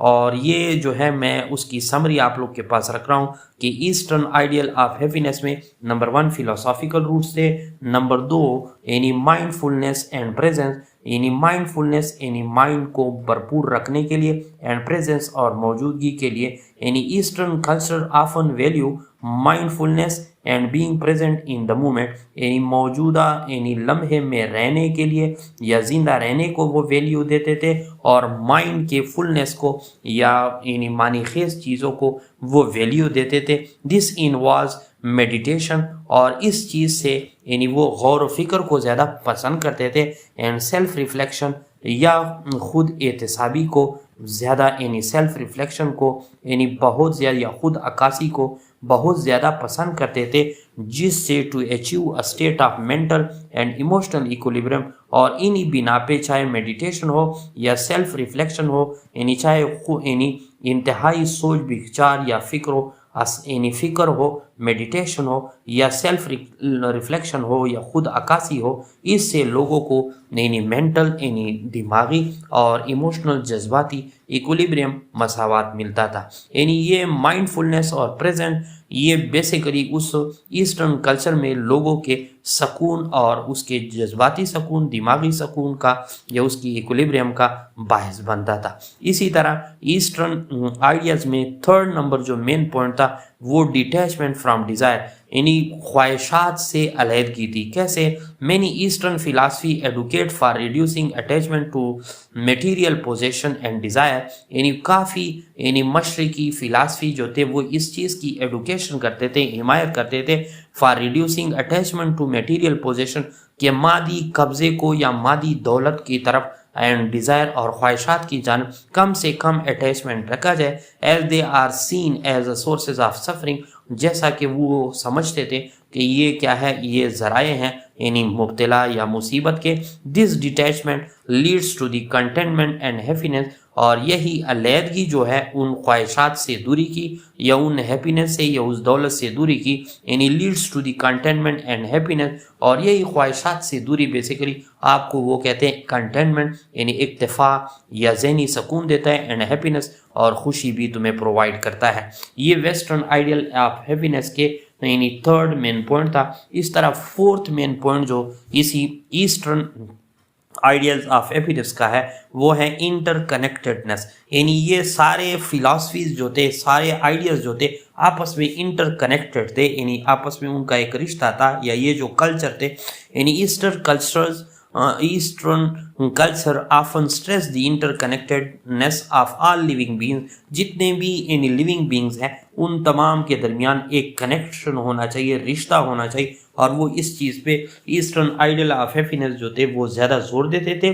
اور یہ جو ہے میں اس کی سمری آپ لوگ کے پاس رکھ رہا ہوں کہ ایسٹرن آئیڈیل آف ہیپینس میں نمبر 1 فلاسافیکل روٹس تھے، نمبر 2 یعنی مائنڈ فلنس اینڈ پریزنس، یعنی مائنڈ فلنس یعنی مائنڈ کو بھرپور رکھنے کے لیے، اینڈ پریزنس اور موجودگی کے لیے، یعنی eastern culture often value mind فلنس and being present in the moment, یعنی موجودہ یعنی لمحے میں رہنے کے لیے یا زندہ رہنے کو وہ ویلیو دیتے تھے، اور مائنڈ کے فلنس کو یا یعنی معنی خیز چیزوں کو وہ ویلیو دیتے تھے۔ دس انوالوز میڈیٹیشن، اور اس چیز سے یعنی وہ غور و فکر کو زیادہ پسند کرتے تھے، اینڈ سیلف ریفلیکشن یا خود احتسابی کو زیادہ، یعنی سیلف ریفلیکشن کو یعنی بہت زیادہ یا خود عکاسی کو بہت زیادہ پسند کرتے تھے، جس سے to achieve a state of mental and emotional equilibrium, اور انہی بنا پہ چاہے میڈیٹیشن ہو یا سیلف ریفلیکشن ہو، یعنی چاہے یعنی انتہائی سوچ بچار یا فکر ہو، یعنی فکر ہو، میڈیٹیشن ہو یا سیلف ریفلیکشن ہو یا خود عکاسی ہو، اس سے لوگوں کو یعنی مینٹل یعنی دماغی اور ایموشنل جذباتی ایکولیبریم مساوات ملتا تھا۔ یعنی یہ مائنڈ فلنس اور پریزنٹ یہ بیسیکلی اس ایسٹرن کلچر میں لوگوں کے سکون اور اس کے جذباتی سکون، دماغی سکون کا یا اس کی ایکولیبریم کا باعث بنتا تھا۔ اسی طرح ایسٹرن آئیڈیاز میں 3rd نمبر جو مین پوائنٹ تھا وہ ڈیٹیچمنٹ فرام ڈیزائر، یعنی خواہشات سے علیحدگی تھی۔ کیسے؟ Many eastern philosophy advocate for reducing attachment to material possession and desire, یعنی کافی یعنی مشرقی فلاسفی جو تھے وہ اس چیز کی ایڈوکیشن کرتے تھے، حمایت کرتے تھے، for reducing attachment to material possession, کہ مادی قبضے کو یا مادی دولت کی طرف اینڈ ڈیزائر اور خواہشات کی جانب کم سے کم اٹیچمنٹ رکھا جائے، as they are seen as a sources of suffering, جیسا کہ وہ سمجھتے تھے کہ یہ کیا ہے، یہ ذرائع ہیں یعنی مبتلا یا مصیبت کے۔ This detachment leads to the contentment and happiness, اور یہی علیحدگی جو ہے ان خواہشات سے دوری کی یا ان ہیپینس سے یا اس دولت سے دوری کی، یعنی leads to the contentment and happiness, اور یہی خواہشات سے دوری بیسیکلی آپ کو وہ کہتے ہیں کنٹینٹمنٹ، یعنی اکتفا یا ذہنی سکون دیتا ہے، اینڈ ہیپینس اور خوشی بھی تمہیں پرووائڈ کرتا ہے۔ یہ ویسٹرن آئیڈیل آف ہیپینس کے یعنی 3rd مین پوائنٹ تھا۔ اس طرح 4th مین پوائنٹ جو اسی ایسٹرن آئیڈیلز آف ہیپینس کا ہے وہ ہے انٹر کنیکٹڈنس، یعنی یہ سارے فلاسفیز جو تھے، سارے آئیڈیاز جو تھے آپس میں انٹر کنیکٹڈ تھے، یعنی آپس میں ان کا ایک رشتہ تھا، یا یہ جو کلچر تھے یعنی eastern culture often stress the interconnectedness of all living beings, جتنے بھی یعنی لیونگ بینگز ہیں ان تمام کے درمیان ایک کنیکشن ہونا چاہیے، رشتہ ہونا چاہیے، اور وہ اس چیز پہ ایسٹرن آئیڈیل آف ہیپینس جو تھے وہ زیادہ زور دیتے تھے،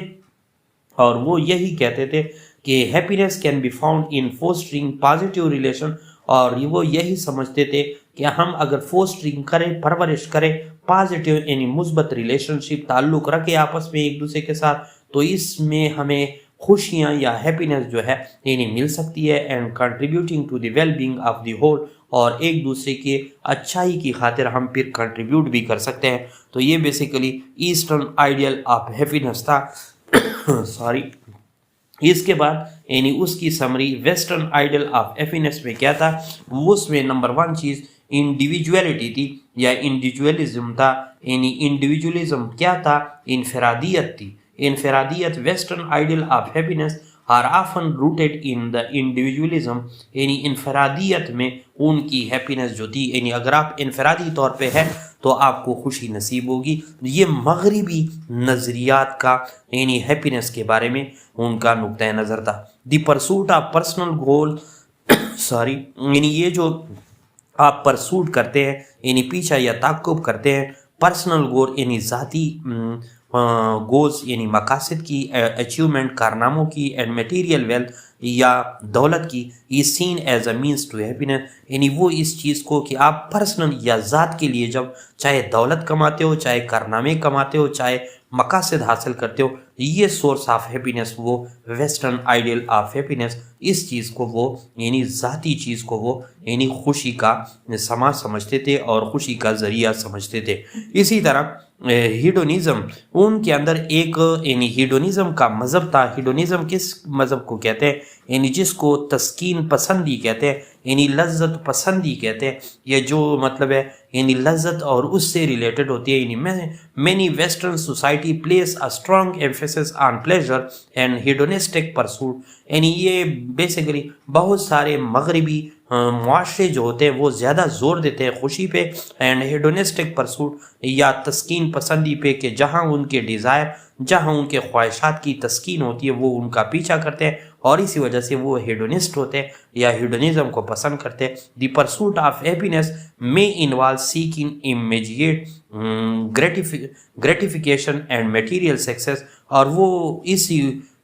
اور وہ یہی کہتے تھے کہ happiness can be found in fostering positive relation, اور وہ یہی سمجھتے تھے کہ ہم اگر فوسٹرنگ کریں، پرورش کریں پازیٹیو یعنی مثبت ریلیشن شپ، تعلق رکھے آپس میں ایک دوسرے کے ساتھ، تو اس میں ہمیں خوشیاں یا ہیپینس جو ہے یعنی مل سکتی ہے، and contributing to the well being of the whole, اور ایک دوسرے کی اچھائی کی خاطر ہم پھر کنٹریبیوٹ بھی کر سکتے ہیں۔ تو یہ basically eastern ideal of happiness تھا۔ اس کے بعد یعنی اس کی summary western ideal of happiness میں کیا تھا، اس میں نمبر 1 چیز انڈیویجویلٹی تھی یا انڈیویجولزم تھا، یعنی انڈیویجولزم کیا تھا، انفرادیت تھی۔ انفرادیت western ideal of happiness are often rooted in the individualism، یعنی انفرادیت میں ان کی ہیپینس جو تھی، یعنی اگر آپ انفرادی طور پہ ہیں تو آپ کو خوشی نصیب ہوگی۔ یہ مغربی نظریات کا یعنی ہیپینس کے بارے میں ان کا نقطۂ نظر تھا۔ دی پرسوٹ آف پرسنل گول یعنی یہ جو آپ پرسوٹ کرتے ہیں یعنی پیچھا یا تعقب کرتے ہیں، پرسنل گول یعنی ذاتی گولز یعنی مقاصد کی، اچیومنٹ کارناموں کی، اینڈ میٹیریل ویلتھ یا دولت کی، یہ seen as a means to happiness, یعنی وہ اس چیز کو کہ آپ پرسنل یا ذات کے لیے جب چاہے دولت کماتے ہو، چاہے کارنامے کماتے ہو، چاہے مقاصد حاصل کرتے ہو، یہ سورس آف ہیپینس، وہ ویسٹرن آئیڈیل آف ہیپینس، اس چیز کو وہ یعنی ذاتی چیز کو وہ یعنی خوشی کا سما سمجھتے تھے اور خوشی کا ذریعہ سمجھتے تھے۔ اسی طرح ہیڈونیزم، ان کے اندر ایک یعنی ہیڈونیزم کا مذہب تھا۔ ہیڈونیزم کس مذہب کو کہتے ہیں؟ یعنی جس کو تسکین پسندی کہتے ہیں، یعنی لذت پسندی کہتے ہیں، یہ جو مطلب ہے یعنی لذت اور اس سے ریلیٹڈ ہوتی ہے۔ یعنی many western society place a strong emphasis on pleasure and hedonistic pursuit, یعنی یہ بیسیکلی بہت سارے مغربی معاشرے جو ہوتے ہیں وہ زیادہ زور دیتے ہیں خوشی پہ اینڈ ہیڈونسٹک پرسوٹ یا تسکین پسندی پہ، کہ جہاں ان کے ڈیزائر، جہاں ان کے خواہشات کی تسکین ہوتی ہے وہ ان کا پیچھا کرتے ہیں، اور اسی وجہ سے وہ ہیڈونسٹ ہوتے ہیں یا ہیڈونزم کو پسند کرتے ہیں۔ The pursuit of happiness may involve seeking immediate gratification and material success، اور وہ اسی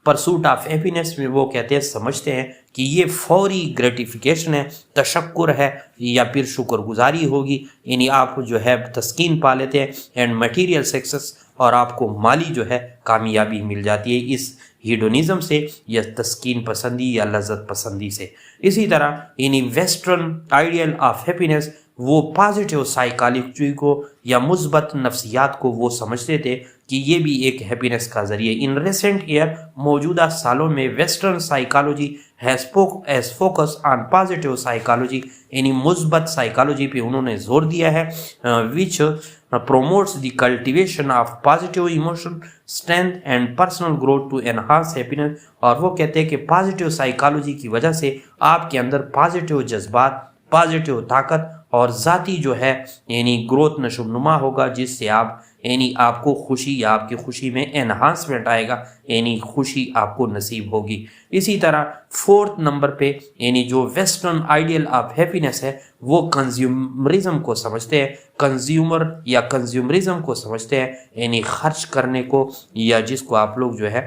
پرسوٹ آف ہیپینس میں وہ کہتے ہیں، سمجھتے ہیں کہ یہ فوری گریٹیفیکیشن ہے، تشکر ہے یا پھر شکر گزاری ہوگی، یعنی آپ جو ہے تسکین پا لیتے ہیں، اینڈ مٹیریل سکسیس، اور آپ کو مالی جو ہے کامیابی مل جاتی ہے اس ہیڈونزم سے یا تسکین پسندی یا لذت پسندی سے۔ اسی طرح یعنی ویسٹرن آئیڈیل آف ہیپینس وہ پازیٹیو سائیکالوجی کو یا مثبت نفسیات کو وہ سمجھتے تھے کہ یہ بھی ایک ہیپینس کا ذریعہ۔ ان ریسنٹ ایئر، موجودہ سالوں میں western psychology has focus on positive psychology, یعنی مثبت سائیکالوجی پہ انہوں نے زور دیا ہے، وچ promotes the cultivation of positive emotion, strength and personal growth to enhance happiness، اور وہ کہتے ہیں کہ پازیٹیو سائیکالوجی کی وجہ سے آپ کے اندر پازیٹیو جذبات، پازیٹیو طاقت اور ذاتی جو ہے یعنی گروتھ نشو نما ہوگا، جس سے آپ یعنی آپ کو خوشی یا آپ کی خوشی میں انہانسمنٹ آئے گا، یعنی خوشی آپ کو نصیب ہوگی۔ اسی طرح فورتھ نمبر پہ یعنی جو ویسٹرن آئیڈیل آف ہیپینس ہے وہ کنزیومرزم کو سمجھتے ہیں، کنزیومر یا کنزیومرزم کو سمجھتے ہیں، یعنی خرچ کرنے کو، یا جس کو آپ لوگ جو ہے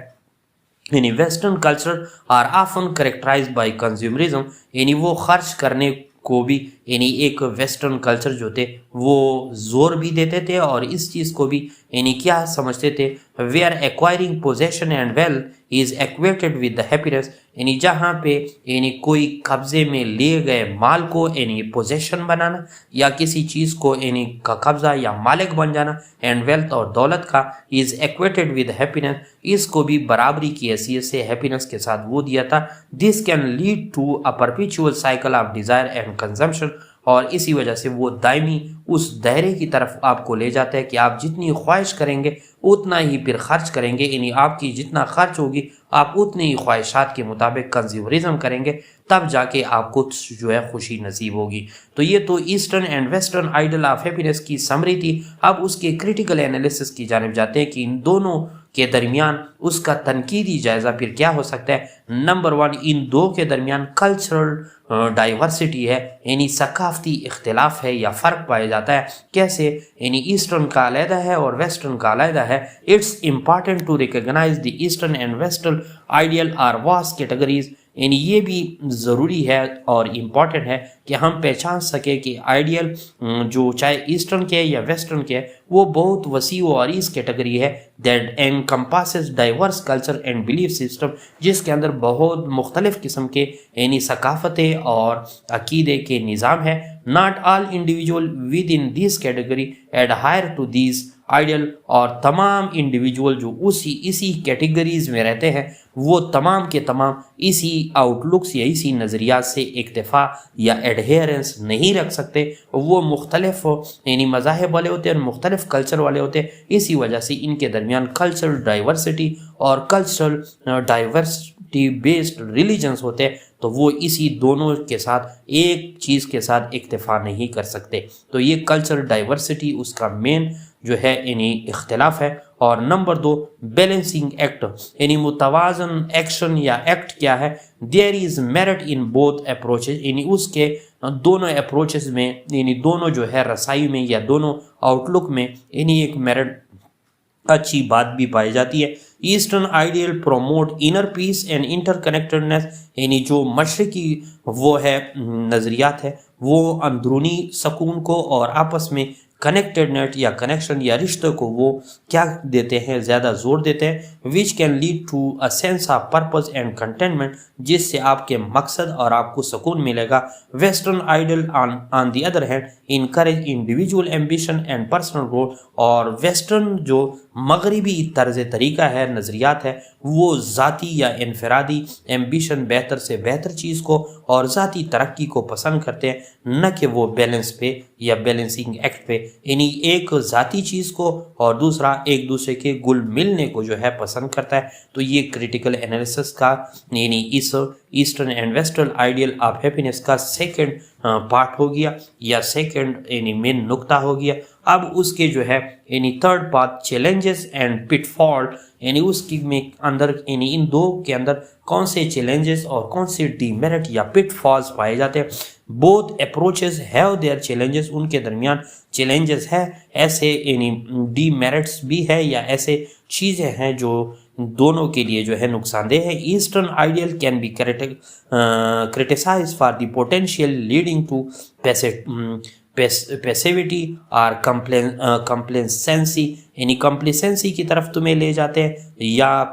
یعنی western culture are often characterized by consumerism, یعنی وہ خرچ کرنے کو بھی یعنی ایک ویسٹرن کلچر جو تھے وہ زور بھی دیتے تھے، اور اس چیز کو بھی یعنی کیا سمجھتے تھے، where acquiring position and wealth is equated with the happiness, یعنی جہاں پہ یعنی کوئی قبضے میں لیے گئے مال کو یعنی پوزیشن بنانا یا کسی چیز کو یعنی کا قبضہ یا مالک بن جانا، اینڈ ویلتھ اور دولت کا، از ایکویٹڈ ود ہیپینس، اس کو بھی برابری کی حیثیت سے ہیپینس کے ساتھ وہ دیا تھا۔ This can lead to a perpetual cycle of desire and consumption, اور اسی وجہ سے وہ دائمی اس دائرے کی طرف آپ کو لے جاتا ہے کہ آپ جتنی خواہش کریں گے اتنا ہی پھر خرچ کریں گے، یعنی آپ کی جتنا خرچ ہوگی آپ اتنی ہی خواہشات کے مطابق کنزیومرزم کریں گے، تب جا کے آپ کو جو ہے خوشی نصیب ہوگی۔ تو یہ تو eastern and western ideal of happiness کی سمری تھی۔ اب اس کے کریٹیکل انالیسس کی جانب جاتے ہیں کہ ان دونوں کے درمیان اس کا تنقیدی جائزہ پھر کیا ہو سکتا ہے۔ نمبر 1، ان دو کے درمیان کلچرل ڈائیورسٹی ہے، یعنی ثقافتی اختلاف ہے یا فرق پایا جاتا ہے۔ کیسے؟ یعنی ایسٹرن کا علیحدہ ہے اور ویسٹرن کا علیحدہ ہے۔ It's important to recognize the eastern and western ideal are vast categories, یعنی یہ بھی ضروری ہے اور امپورٹنٹ ہے کہ ہم پہچان سکیں کہ آئیڈیل جو چاہے ایسٹرن کے یا ویسٹرن کے وہ بہت وسیع و عریض کیٹیگری ہے، that encompasses diverse culture and belief system, جس کے اندر بہت مختلف قسم کے یعنی ثقافتیں اور عقیدے کے نظام ہے۔ Not all individual within this category adhere to these ideal, اور تمام انڈیویجول جو اسی کیٹیگریز میں رہتے ہیں وہ تمام کے تمام اسی آؤٹ لکس یا اسی نظریات سے اکتفا یا ایڈہیرنس نہیں رکھ سکتے۔ وہ مختلف یعنی مذاہب والے ہوتے ہیں اور مختلف کلچر والے ہوتے ہیں، اسی وجہ سے ان کے درمیان کلچرل ڈائیورسٹی اور کلچرل ڈائیورسٹی بیسڈ ریلیجنس ہوتے ہیں، تو وہ اسی دونوں کے ساتھ ایک چیز کے ساتھ اکتفا نہیں کر سکتے۔ تو یہ کلچرل ڈائیورسٹی اس کا مین جو ہے یعنی اختلاف ہے۔ اور نمبر 2، بیلنسنگ ایکٹ، یعنی متوازن ایکشن یا ایکٹ کیا ہے۔ دیر از میرٹ ان بوتھ اپروچز، یعنی اس کے دونوں اپروچز میں یعنی دونوں جو ہے رسائی میں یا دونوں آؤٹ لک میں یعنی ایک میرٹ اچھی بات بھی پائی جاتی ہے۔ Eastern ideal promote inner peace and interconnectedness, یعنی جو مشرقی وہ ہے نظریات ہے وہ اندرونی سکون کو اور آپس میں کنیکٹڈ نیٹ یا کنیکشن یا رشتے کو وہ کیا دیتے ہیں، زیادہ زور دیتے ہیں، which can lead to a sense of purpose and contentment, جس سے آپ کے مقصد اور آپ کو سکون ملے گا۔ Western ideal on the other hand encourage individual ambition and personal growth, اور ویسٹرن جو مغربی طرز طریقہ ہے، نظریات ہے، وہ ذاتی یا انفرادی ایمبیشن، بہتر سے بہتر چیز کو اور ذاتی ترقی کو پسند کرتے ہیں، نہ کہ وہ بیلنس پہ یا بیلنسنگ ایکٹ پہ، یعنی ایک ذاتی چیز کو اور دوسرا ایک دوسرے کے گل ملنے کو جو ہے پسند کرتا ہے۔ تو یہ کریٹیکل انالیسس کا یعنی اس eastern and western ideal of happiness کا سیکنڈ پارٹ ہو گیا یا سیکنڈ یعنی مین نقطہ ہو گیا۔ اب اس کے جو ہے یعنی third part challenges and pitfall, یعنی اس کی میں اندر یعنی ان دو کے اندر کون سے چیلنجز اور کون سے ڈی میرٹ یا پٹ فالز پائے جاتے ہیں۔ Both approaches have their challenges, ان کے درمیان چیلنجز ہے، ایسے یعنی ڈی میرٹس بھی ہے یا ایسے چیزیں ہیں جو دونوں کے لیے جو ہے نقصان دہ ہے۔ Eastern ideal can be criticized for the potential leading to passivity اور کمپلینسنسی، یعنی کمپلیسنسی کی طرف تمہیں لے جاتے ہیں یا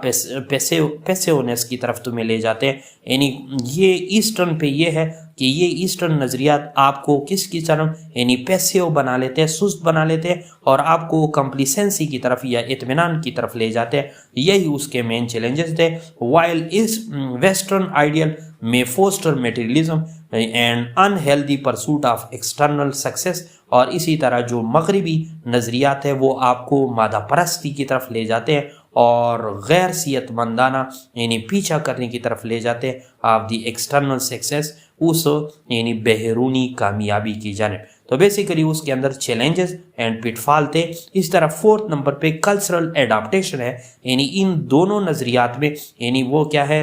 پیسیونیس کی طرف تمہیں لے جاتے ہیں۔ یعنی یہ ایسٹرن پہ یہ ہے کہ یہ ایسٹرن نظریات آپ کو کس کی طرف یعنی پیسیو بنا لیتے ہیں، سست بنا لیتے ہیں، اور آپ کو کمپلیسنسی کی طرف یا اطمینان کی طرف لے جاتے ہیں۔ یہی اس کے مین چیلنجز تھے۔ وائل اس ویسٹرن آئیڈیل میں foster materialism and unhealthy pursuit of external success, اور اسی طرح جو مغربی نظریات ہے وہ آپ کو مادہ پرستی کی طرف لے جاتے ہیں اور غیر صحت مندانہ یعنی پیچھا کرنے کی طرف لے جاتے ہیں آف دی ایکسٹرنل سکسیس، اس یعنی بیرونی کامیابی کی جانب۔ تو بیسیکلی اس کے اندر چیلنجز اینڈ پٹ فال تھے۔ اس طرح فورتھ نمبر پہ کلچرل ایڈاپٹیشن ہے، یعنی ان دونوں نظریات میں یعنی وہ کیا ہے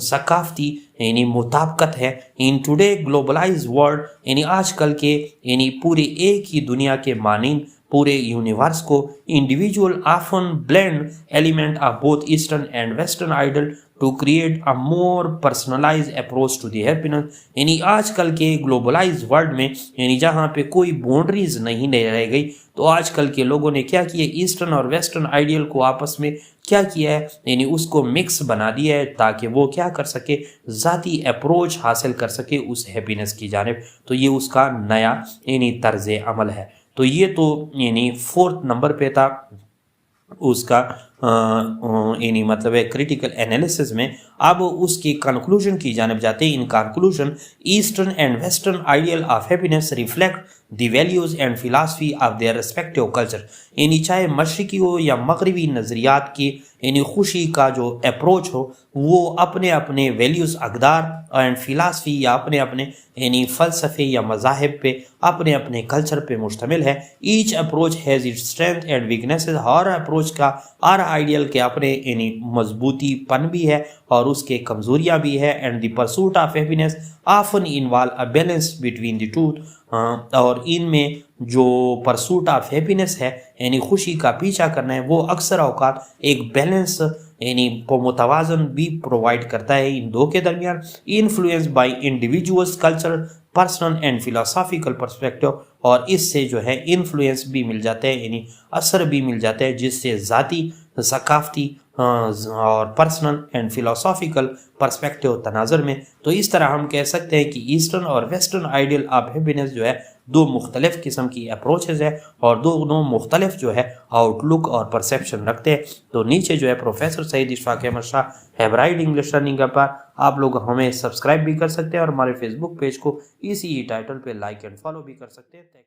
ثقافتی یعنی مطابقت ہے۔ ان ٹوڈے گلوبلائز ورلڈ، یعنی آج کل کے یعنی پورے ایک ہی دنیا کے مانند پورے یونیورس کو individual often blend element of both eastern and western ideal to create a more personalize approach to the happiness. یعنی آج کل کے گلوبلائز ورلڈ میں یعنی جہاں پہ کوئی باؤنڈریز نہیں رہ گئی، تو آج کل کے لوگوں نے کیا کیا، ایسٹرن اور ویسٹرن آئیڈیل کو آپس میں کیا کیا ہے، یعنی اس کو مکس بنا دیا ہے تاکہ وہ کیا کر سکے، ذاتی اپروچ حاصل کر سکے اس ہیپینس کی جانب۔ تو یہ اس کا نیا یعنی طرز عمل ہے۔ تو یہ تو یعنی فورتھ نمبر پہ تھا اس کا یعنی مطلب ہے کریٹیکل انالیسس میں۔ اب اس کی کنکلوژن کی جانب جاتے ہیں۔ In conclusion eastern and western ideal of happiness reflect the values and philosophy of their respective culture, یعنی چاہے مشرقی ہو یا مغربی نظریات کی یعنی خوشی کا جو اپروچ ہو وہ اپنے اپنے ویلیوز، اقدار اینڈ فلاسفی یا اپنے اپنے یعنی فلسفے یا مذاہب پہ، اپنے اپنے کلچر پہ مشتمل ہے۔ Each approach has its strength and weaknesses, ہر اپروچ کا ہر آئیڈیل کے اپنے یعنی مضبوطی پن بھی ہے اور اس کے کمزوریاں بھی ہے۔ And the pursuit of happiness often involve a balance between the two, اور ان میں جو پرسوٹ آف ہیپینس ہے یعنی خوشی کا پیچھا کرنا ہے، وہ اکثر اوقات ایک بیلنس یعنی متوازن بھی پرووائڈ کرتا ہے ان دو کے درمیان۔ Influence by individuals culture personal and philosophical perspective, اور اس سے جو ہے انفلوئنس بھی مل جاتا ہے یعنی اثر بھی مل جاتا ہے، جس سے ذاتی، ثقافتی اور پرسنل اینڈ فلاسافیکل پرسپیکٹیو تناظر میں۔ تو اس طرح ہم کہہ سکتے ہیں کہ ایسٹرن اور ویسٹرن آئیڈیل آف ہیپینس جو ہے دو مختلف قسم کی اپروچز ہیں اور دونوں مختلف جو ہے آؤٹ لک اور پرسیپشن رکھتے ہیں۔ تو نیچے جو ہے پروفیسر سعید اشفاق احمد شاہ ہیبرائڈ انگلش لرننگ پر آپ لوگ ہمیں سبسکرائب بھی کر سکتے ہیں اور ہمارے فیس بک پیج کو اسی ٹائٹل پہ لائک اینڈ فالو بھی کر سکتے ہیں۔